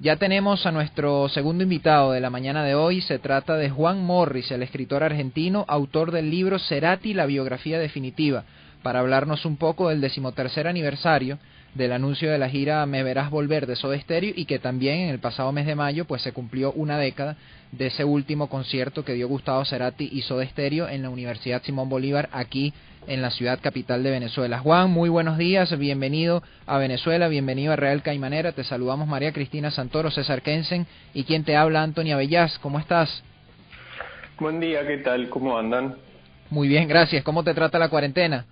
Ya tenemos a nuestro segundo invitado de la mañana de hoy. Se trata de Juan Morris, el escritor argentino, autor del libro Cerati, la biografía definitiva, para hablarnos un poco del 13º aniversario del anuncio de la gira Me Verás Volver de Soda Stereo, y que también en el pasado mes de mayo pues se cumplió una década de ese último concierto que dio Gustavo Cerati y Soda Stereo en la Universidad Simón Bolívar, aquí en la ciudad capital de Venezuela. Juan, muy buenos días, bienvenido a Venezuela, bienvenido a Real Caimanera. Te saludamos María Cristina Santoro, César Kensen y quien te habla, Anthony Abellás. ¿Cómo estás? Buen día, ¿qué tal? ¿Cómo andan? Muy bien, gracias. ¿Cómo te trata la cuarentena?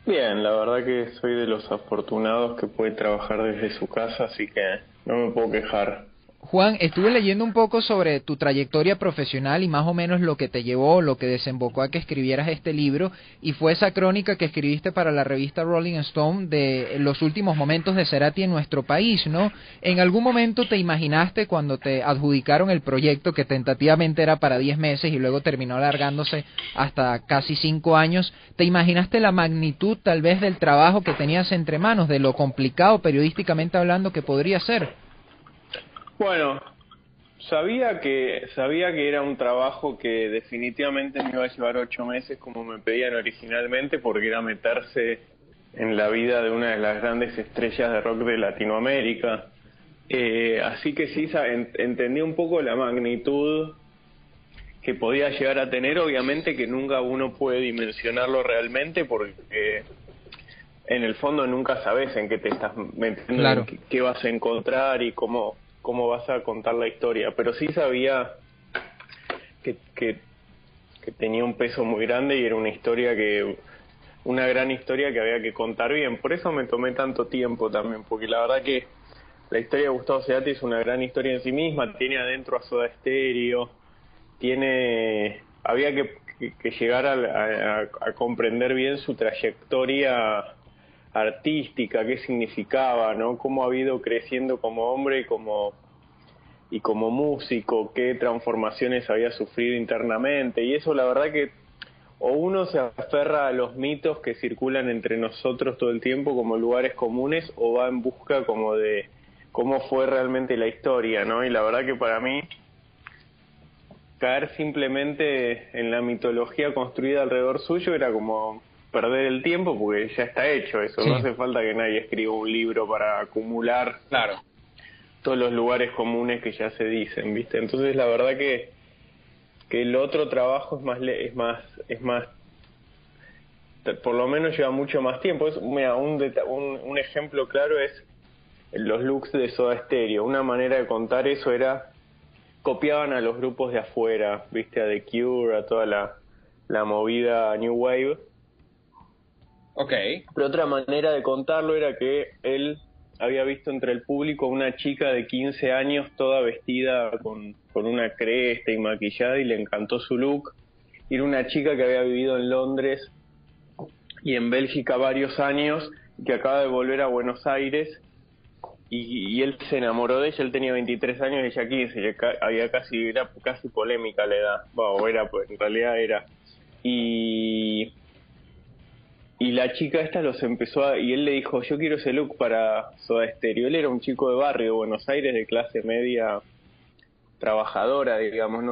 Bien, la verdad que soy de los afortunados que puede trabajar desde su casa, así que no me puedo quejar. Juan, estuve leyendo un poco sobre tu trayectoria profesional y más o menos lo que te llevó, lo que desembocó a que escribieras este libro, y fue esa crónica que escribiste para la revista Rolling Stone de los últimos momentos de Cerati en nuestro país, ¿no? ¿En algún momento te imaginaste, cuando te adjudicaron el proyecto, que tentativamente era para 10 meses y luego terminó alargándose hasta casi 5 años, te imaginaste la magnitud tal vez del trabajo que tenías entre manos, de lo complicado periodísticamente hablando que podría ser? Bueno, sabía que era un trabajo que definitivamente me iba a llevar 8 meses como me pedían originalmente, porque era meterse en la vida de una de las grandes estrellas de rock de Latinoamérica. Así que sí, entendí un poco la magnitud que podía llegar a tener. Obviamente que nunca uno puede dimensionarlo realmente, porque en el fondo nunca sabes en qué te estás metiendo, Claro. en qué vas a encontrar y cómo vas a contar la historia. Pero sí sabía que tenía un peso muy grande y era una gran historia que había que contar bien. Por eso me tomé tanto tiempo también, porque la verdad que la historia de Gustavo Cerati es una gran historia en sí misma. Tiene adentro a Soda Stereo, había que llegar a comprender bien su trayectoria artística, qué significaba, ¿no? Cómo ha ido creciendo como hombre y como músico, qué transformaciones había sufrido internamente. Y eso, la verdad que o uno se aferra a los mitos que circulan entre nosotros todo el tiempo como lugares comunes, o va en busca como de cómo fue realmente la historia, ¿no? Y la verdad que para mí caer simplemente en la mitología construida alrededor suyo era como perder el tiempo, porque ya está hecho eso. Sí. No hace falta que nadie escriba un libro para acumular Claro. todos los lugares comunes que ya se dicen, ¿viste? Entonces la verdad que el otro trabajo es más por lo menos lleva mucho más tiempo. Mira, un ejemplo claro es los looks de Soda Stereo. Una manera de contar eso era: copiaban a los grupos de afuera, viste, a The Cure, a toda la movida New Wave. Okay. Pero otra manera de contarlo era que él había visto entre el público una chica de 15 años toda vestida con una cresta y maquillada, y le encantó su look. Y era una chica que había vivido en Londres y en Bélgica varios años, que acaba de volver a Buenos Aires, y él se enamoró de ella. Él tenía 23 años y ella 15, y era casi polémica la edad. Bueno, pues en realidad era. Y la chica esta y él le dijo: yo quiero ese look para Soda Stereo. Él era un chico de barrio de Buenos Aires, de clase media trabajadora, digamos,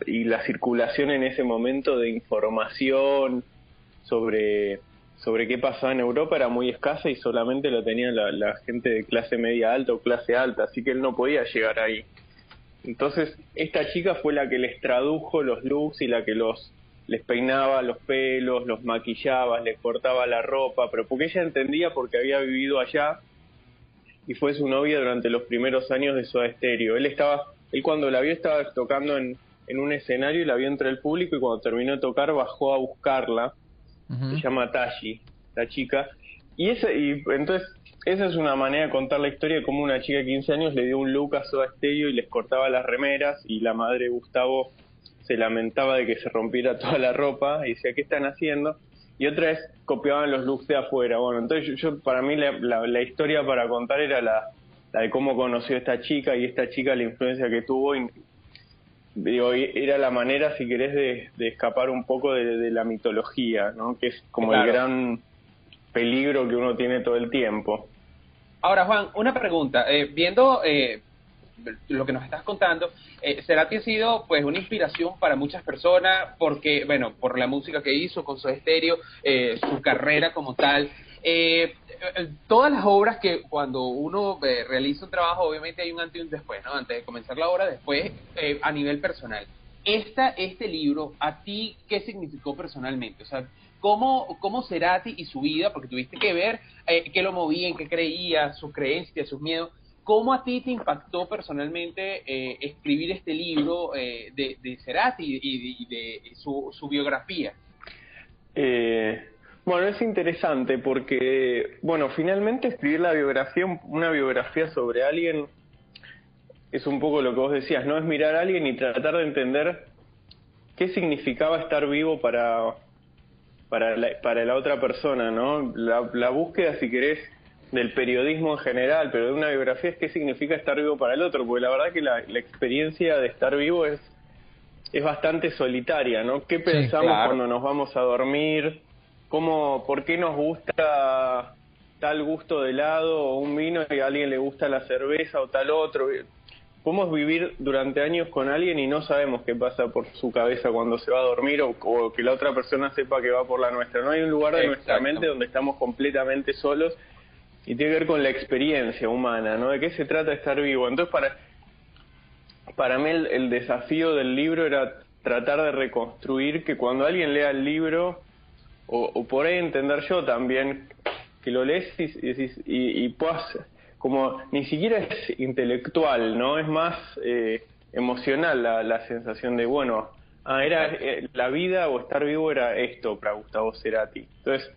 y la circulación en ese momento de información sobre qué pasaba en Europa era muy escasa, y solamente lo tenía la gente de clase media alta o clase alta, así que él no podía llegar ahí. Entonces esta chica fue la que les tradujo los looks y la que les peinaba los pelos, los maquillaba, les cortaba la ropa, pero porque ella entendía, porque había vivido allá y fue su novia durante los primeros años de Soda Stereo. Él cuando la vio estaba tocando en un escenario, y la vio entre el público, y cuando terminó de tocar bajó a buscarla. Se llama Tashi, la chica, y entonces esa es una manera de contar la historia de cómo una chica de 15 años le dio un look a Soda Stereo y les cortaba las remeras, y la madre de Gustavo se lamentaba de que se rompiera toda la ropa y decía: ¿qué están haciendo? Y otra vez copiaban los looks de afuera. Bueno, entonces yo para mí la historia para contar era la de cómo conoció a esta chica, y esta chica la influencia que tuvo, y digo, era la manera, si querés, de escapar un poco de la mitología, ¿no? Que es como Claro. el gran peligro que uno tiene todo el tiempo. Ahora, Juan, una pregunta. Viendo lo que nos estás contando, Cerati ha sido pues una inspiración para muchas personas porque, bueno, por la música que hizo con Soda Stereo, su carrera como tal. Todas las obras que cuando uno realiza un trabajo, obviamente hay un antes y un después, ¿no? Antes de comenzar la obra, después a nivel personal. Este libro, ¿a ti qué significó personalmente? O sea, ¿cómo Cerati y su vida, porque tuviste que ver qué lo movía, en qué creía, sus creencias, sus miedos, ¿cómo a ti te impactó personalmente escribir este libro de Cerati y de su biografía? Bueno, es interesante porque, bueno, finalmente escribir la biografía, una biografía sobre alguien, es un poco lo que vos decías, ¿no? Es mirar a alguien y tratar de entender qué significaba estar vivo para la otra persona, ¿no? La búsqueda, si querés, del periodismo en general, pero de una biografía es qué significa estar vivo para el otro, porque la verdad que la experiencia de estar vivo es bastante solitaria, ¿no? ¿Qué pensamos Sí, claro. cuando nos vamos a dormir? ¿Por qué nos gusta tal gusto de helado o un vino y a alguien le gusta la cerveza o tal otro? Podemos vivir durante años con alguien y no sabemos qué pasa por su cabeza cuando se va a dormir o que la otra persona sepa que va por la nuestra. No hay un lugar de nuestra mente donde estamos completamente solos y tiene que ver con la experiencia humana, ¿no? ¿De qué se trata estar vivo? Entonces, para mí el desafío del libro era tratar de reconstruir que cuando alguien lea el libro, o por ahí entender yo también, que lo lees y puedas, como ni siquiera es intelectual, ¿no? Es más emocional la sensación de, bueno, la vida o estar vivo era esto para Gustavo Cerati. Entonces,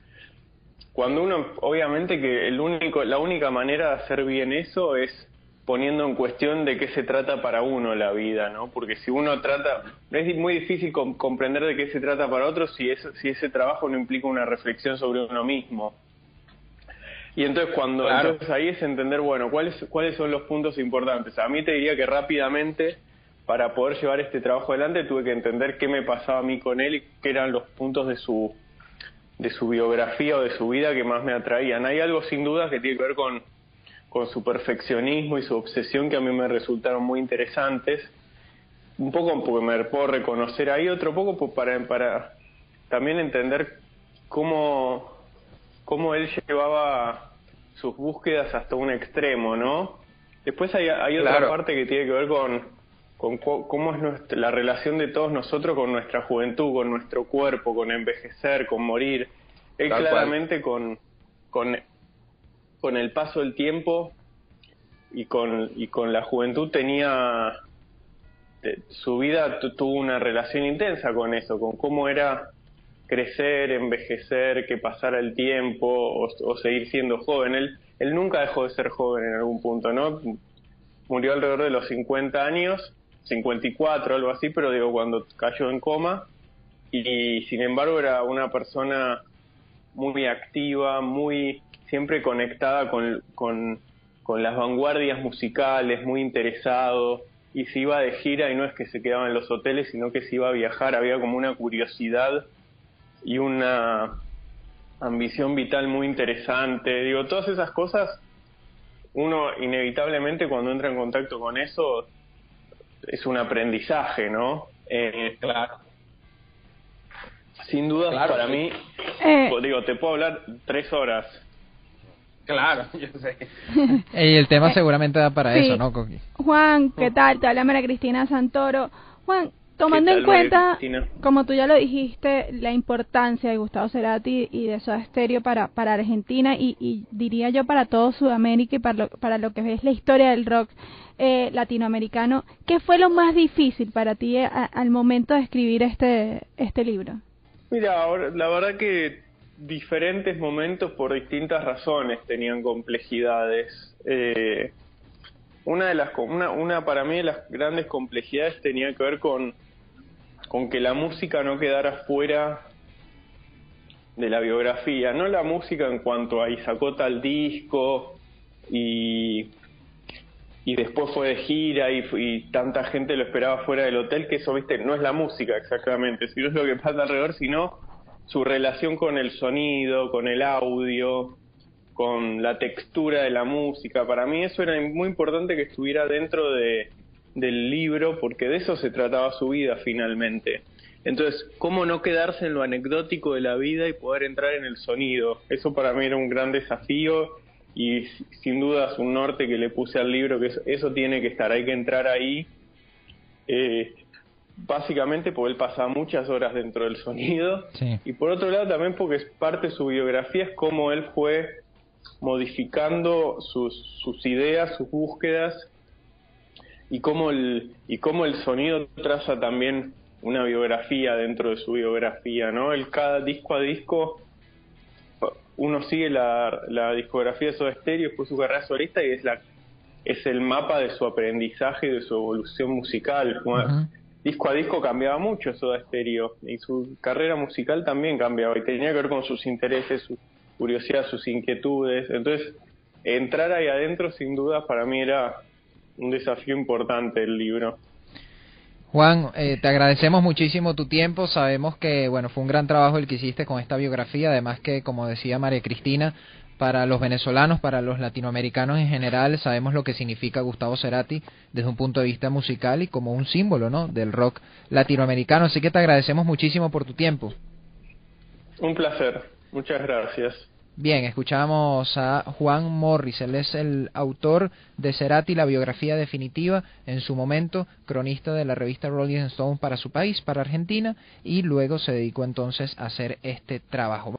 cuando uno, obviamente que la única manera de hacer bien eso es poniendo en cuestión de qué se trata para uno la vida, ¿no? Porque si uno trata, es muy difícil comprender de qué se trata para otros si ese trabajo no implica una reflexión sobre uno mismo. Y entonces entonces ahí es entender, bueno, cuáles son los puntos importantes. A mí te diría que rápidamente, para poder llevar este trabajo adelante, tuve que entender qué me pasaba a mí con él y qué eran los puntos de su biografía o de su vida que más me atraían. Hay algo sin duda que tiene que ver con su perfeccionismo y su obsesión que a mí me resultaron muy interesantes, un poco porque me puedo reconocer ahí, otro poco pues para también entender cómo él llevaba sus búsquedas hasta un extremo, ¿no? Después hay otra parte que tiene que ver con cómo es la relación de todos nosotros con nuestra juventud, con nuestro cuerpo, con envejecer, con morir. Él claramente con el paso del tiempo y con la juventud su vida tuvo una relación intensa con eso, con cómo era crecer, envejecer, que pasara el tiempo o seguir siendo joven. Él nunca dejó de ser joven en algún punto, ¿no? Murió alrededor de los 50 años, 54, algo así, pero digo, cuando cayó en coma, y sin embargo era una persona muy activa, muy siempre conectada con las vanguardias musicales, muy interesado, y se iba de gira y no es que se quedaba en los hoteles, sino que se iba a viajar. Había como una curiosidad y una ambición vital muy interesante. Digo, todas esas cosas, uno inevitablemente cuando entra en contacto con eso, es un aprendizaje, ¿no? Claro. Sin duda, claro, para mí, digo, te puedo hablar 3 horas. Claro, yo sé. Y el tema seguramente da para eso, ¿no, Coqui? Juan, ¿qué tal? Te habla María Cristina Santoro. Juan, tomando en cuenta, como tú ya lo dijiste, la importancia de Gustavo Cerati y de Soda Stereo para Argentina y diría yo para todo Sudamérica y para lo que es la historia del rock latinoamericano, ¿qué fue lo más difícil para ti al momento de escribir este libro? Mira, la verdad que diferentes momentos por distintas razones tenían complejidades. Una para mí de las grandes complejidades tenía que ver con que la música no quedara fuera de la biografía, no la música en cuanto a y sacó tal disco y después fue de gira y tanta gente lo esperaba fuera del hotel, que eso, viste, no es la música exactamente, sino es lo que pasa alrededor, sino su relación con el sonido, con el audio, con la textura de la música. Para mí eso era muy importante que estuviera dentro del libro, porque de eso se trataba su vida finalmente. Entonces, ¿cómo no quedarse en lo anecdótico de la vida y poder entrar en el sonido? Eso para mí era un gran desafío y sin duda es un norte que le puse al libro, que eso tiene que estar, hay que entrar ahí, básicamente porque él pasaba muchas horas dentro del sonido, sí. Y por otro lado también porque es parte de su biografía, es cómo él fue modificando sus ideas, sus búsquedas, y cómo el sonido traza también una biografía dentro de su biografía, ¿no? Él cada disco a disco, uno sigue la discografía de Soda Stereo, después su carrera solista, y es el mapa de su aprendizaje y de su evolución musical. Uh-huh. Disco a disco cambiaba mucho Soda Stereo, y su carrera musical también cambiaba, y tenía que ver con sus intereses, su curiosidad, sus inquietudes. Entonces, entrar ahí adentro, sin duda, para mí era un desafío importante el libro. Juan, te agradecemos muchísimo tu tiempo. Sabemos que bueno, fue un gran trabajo el que hiciste con esta biografía, además que, como decía María Cristina, para los venezolanos, para los latinoamericanos en general, sabemos lo que significa Gustavo Cerati desde un punto de vista musical y como un símbolo, ¿no?, del rock latinoamericano. Así que te agradecemos muchísimo por tu tiempo. Un placer, muchas gracias. Bien, escuchamos a Juan Morris, él es el autor de Cerati, la biografía definitiva, en su momento cronista de la revista Rolling Stone para su país, para Argentina, y luego se dedicó entonces a hacer este trabajo.